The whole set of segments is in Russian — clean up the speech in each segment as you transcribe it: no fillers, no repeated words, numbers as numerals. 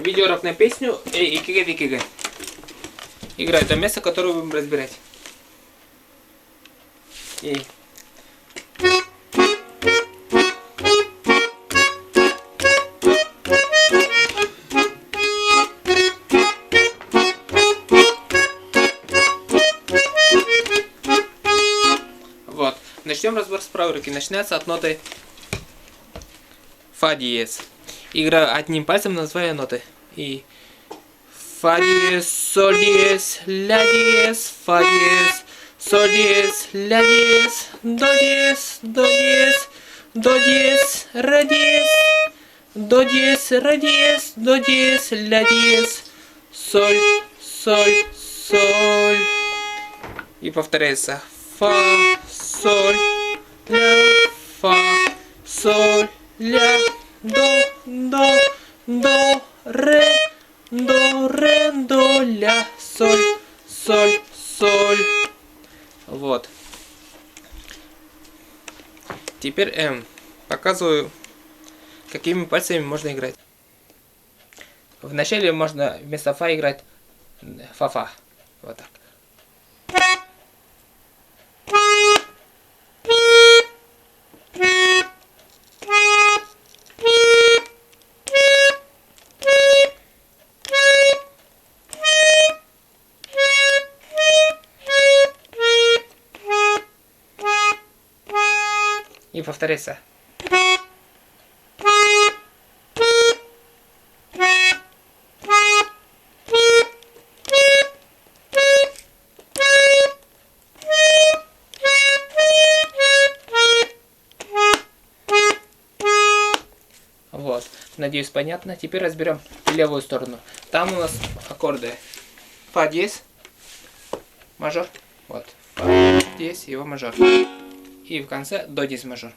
видеоурок на песню Икига Викига. Играет то место, которое будем разбирать. И... Вот. Начнем разбор с правой руки. Начинается от ноты фа диез. Играю одним пальцем на свои ноты. И фа диез, соль диез, ля диез, фа диез, соль диез, ля диез, до диез, до диез, до диез, ре диез, до диез, ре диез, до диез, ля диез, соль, соль, соль. И повторяется фа, соль, ля, фа, соль, ля, до, ре, до, ля, соль, соль, соль. Вот. Теперь показываю, какими пальцами можно играть. Вначале можно вместо фа играть фа-фа. Вот так. И повторяется. Вот. Надеюсь, понятно. Теперь разберем левую сторону. Там у нас аккорды фа диез, мажор. Вот. Фа диез, его мажор. И в конце до диез мажор.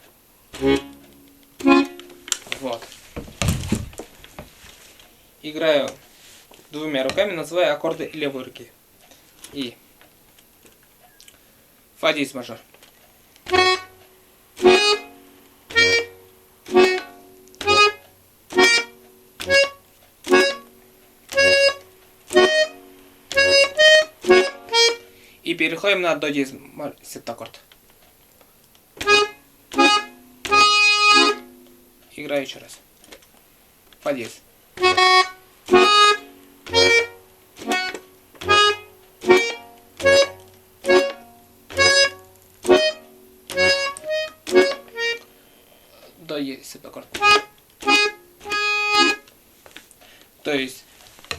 Вот. Играю двумя руками, называю аккорды левой руки. И фа диез мажор. И переходим на до диез септаккорд. Играю еще раз. Фа диез. До диез септаккорд. То есть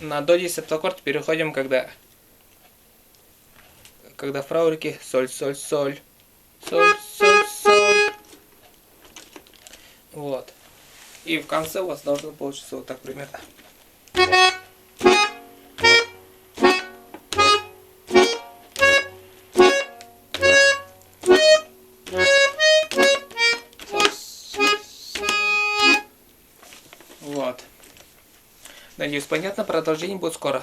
на до диез септаккорд переходим, когда в правой руке соль, соль, соль, соль, соль, соль. Вот. И в конце у вас должно получиться вот так примерно. Вот. Надеюсь, понятно. Продолжение будет скоро.